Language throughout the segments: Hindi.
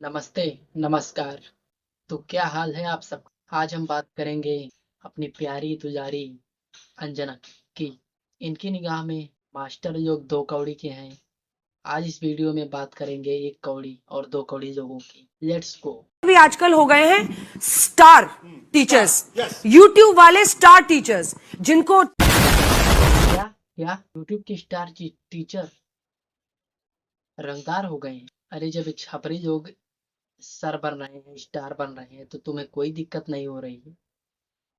नमस्ते, नमस्कार। तो क्या हाल है आप सब? आज हम बात करेंगे अपनी प्यारी दुलारी अंजना की। इनकी निगाह में मास्टर लोग दो कौड़ी के हैं। आज इस वीडियो में बात करेंगे एक कौड़ी और दो कौड़ी लोगों की। Let's go. भी आजकल हो गए हैं स्टार टीचर्स, यूट्यूब वाले स्टार टीचर्स जिनको क्या क्या यूट्यूब की स्टार टीचर रंगदार हो गए हैं? अरे जब एक छपरी लोग सर बन रहे हैं, स्टार बन रहे हैं, तो तुम्हें कोई दिक्कत नहीं हो रही है।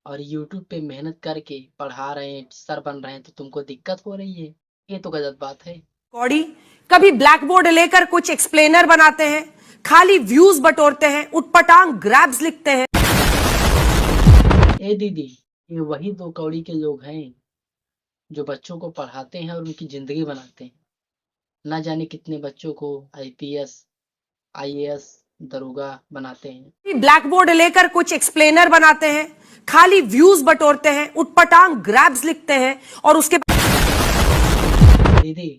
और यूट्यूब पे मेहनत करके पढ़ा रहे हैं, सर बन रहे हैं, तो तुमको दिक्कत हो रही है। ये तो गलत बात है। कौड़ी कभी ब्लैक बोर्ड लेकर कुछ एक्सप्लेनर बनाते हैं, खाली व्यूज बटोरते हैं, उटपटांग ग्रैब्स लिखते हैं। ए दीदी, ये वही दो कौड़ी के लोग हैं जो बच्चों को पढ़ाते हैं और उनकी जिंदगी बनाते हैं। ना जाने कितने बच्चों को आईपीएस, आईएएस, दरोगा बनाते हैं। ब्लैक बोर्ड लेकर कुछ एक्सप्लेनर बनाते हैं, खाली व्यूज बटोरते हैं, उटपटांग ग्रैब्स लिखते हैं और उसके दीदी,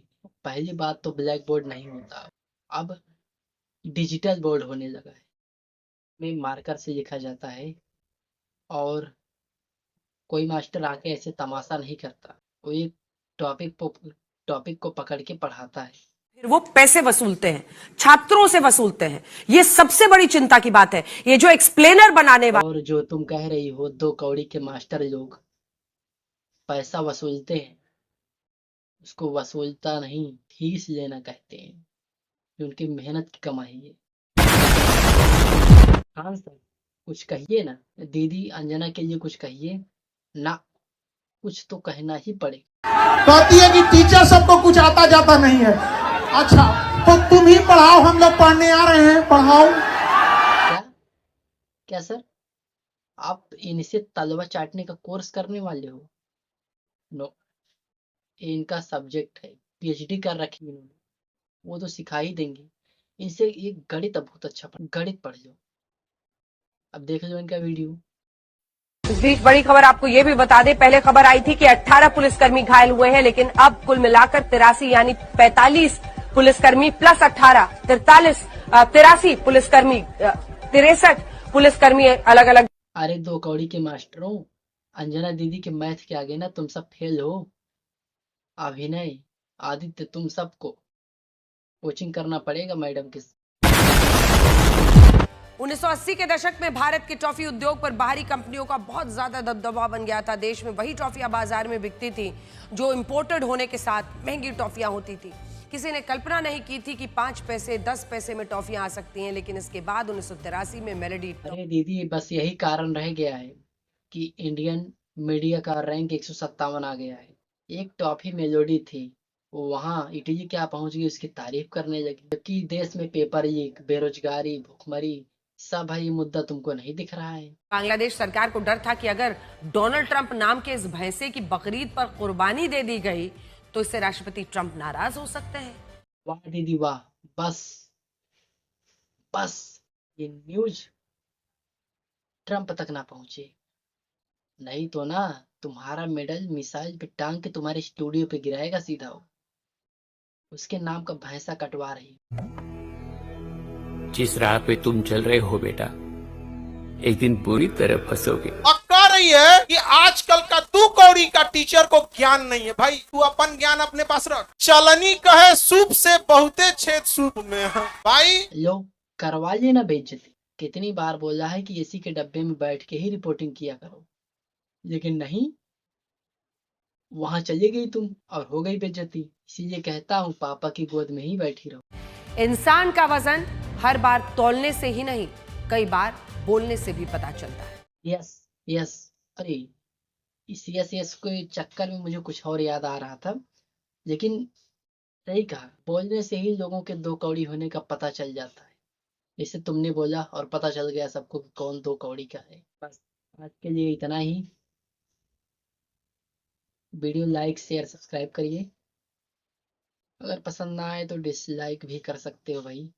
पहली बात तो ब्लैक बोर्ड नहीं होता, अब डिजिटल बोर्ड होने लगा है। में मार्कर से लिखा जाता है और कोई मास्टर आके ऐसे तमाशा नहीं करता। वो एक टॉपिक को पकड़ के पढ़ाता है। फिर वो पैसे वसूलते हैं, छात्रों से वसूलते हैं। ये सबसे बड़ी चिंता की बात है। ये जो एक्सप्लेनर बनाने वाले और जो तुम कह रही हो दो कौड़ी के मास्टर लोग पैसा वसूलते हैं, उसको वसूलता नहीं, फीस लेना कहते हैं। ये उनकी मेहनत की कमाई है। हाँ सर, कुछ कहिए ना। दीदी अंजना के लिए कुछ कहिए ना। कुछ तो कहना ही पड़ेगा। कहती है कि टीचर सबको कुछ आता जाता नहीं है। अच्छा, तो तुम ही पढ़ाओ, हम लोग पढ़ने आ रहे हैं, पढ़ाओ। क्या क्या सर, आप इनसे तलवा चाटने का कोर्स करने वाले हो? नो, ये इनका सब्जेक्ट है। पीएचडी कर रखी है इन्होंने, वो तो सिखा ही देंगे। इनसे ये गणित अब बहुत अच्छा गणित पढ़ लो। अब देख लो इनका वीडियो। इस बीच बड़ी खबर आपको ये भी बता दें, पहले खबर आई थी कि 18 पुलिसकर्मी घायल हुए हैं, लेकिन अब कुल मिलाकर 83 यानी 45 पुलिसकर्मी प्लस 18 83 पुलिसकर्मी 63 पुलिसकर्मी अलग अलग। अरे दो कौड़ी के मास्टरों, अंजना दीदी के मैथ के आगे ना तुम सब फेल हो। अभिनय, आदित्य, तुम सबको कोचिंग करना पड़ेगा मैडम के। 1980 के दशक में भारत के टॉफी उद्योग पर बाहरी कंपनियों का बहुत ज्यादा दबदबा बन गया था। देश में वही टॉफियां बाजार में बिकती थी जो इंपोर्टेड होने के साथ महंगी टॉफियां होती थी। किसी ने कल्पना नहीं की थी कि 5 पैसे 10 पैसे में टॉफियां आ सकती हैं, लेकिन इसके बाद 1983 में मेलेडी। अरे दीदी, बस यही कारण रह गया है कि इंडियन मीडिया का रैंक 157 आ गया है। एक टॉफी मेलोडी थी, वो वहाँ इटली क्या पहुंच गई, उसकी तारीफ करने लगी। जबकि देश में पेपर लीक, बेरोजगारी, भुखमरी, सब है। ये मुद्दा तुमको नहीं दिख रहा है। बांग्लादेश सरकार को डर था कि अगर डोनाल्ड ट्रंप नाम के इस भैंसे की बकरीद पर कुर्बानी दे दी गई तो इससे राष्ट्रपति ट्रंप नाराज हो सकते हैं। वाह दीदी वाह। बस बस ये न्यूज ट्रंप तक ना पहुंचे, नहीं तो ना तुम्हारा मेडल मिसाइल पे टांग के तुम्हारे स्टूडियो पे गिराएगा सीधा वो। उसके नाम का भैंसा कटवा रही। जिस राह पे तुम चल रहे हो बेटा, एक दिन पूरी तरह फंसोगे। और कह रही है कि आजकल का दो कौड़ी का टीचर को ज्ञान नहीं है। भाई तू अपन ज्ञान अपने पास रख। चलनी कहे सूप से बहुते छेद सूप में है। भाई लो, करवा लेना बेइज्जती। कितनी बार बोला है कि एसी के डब्बे में बैठ के ही रिपोर्टिंग किया करो, लेकिन नहीं, वहां चली गई तुम और हो गई बेइज्जती। इसीलिए कहता हूँ पापा की गोद में ही बैठी रहो। इंसान का वजन हर बार तौलने से ही नहीं, कई बार बोलने से भी पता चलता है। Yes yes. अरे इस यस यस के चक्कर में मुझे कुछ और याद आ रहा था, लेकिन सही कहा, बोलने से ही लोगों के दो कौड़ी होने का पता चल जाता है। जैसे तुमने बोला और पता चल गया सबको कि कौन दो कौड़ी का है। बस आज के लिए इतना ही। वीडियो लाइक शेयर सब्सक्राइब करिए। अगर पसंद ना आए तो डिसलाइक भी कर सकते हो भाई।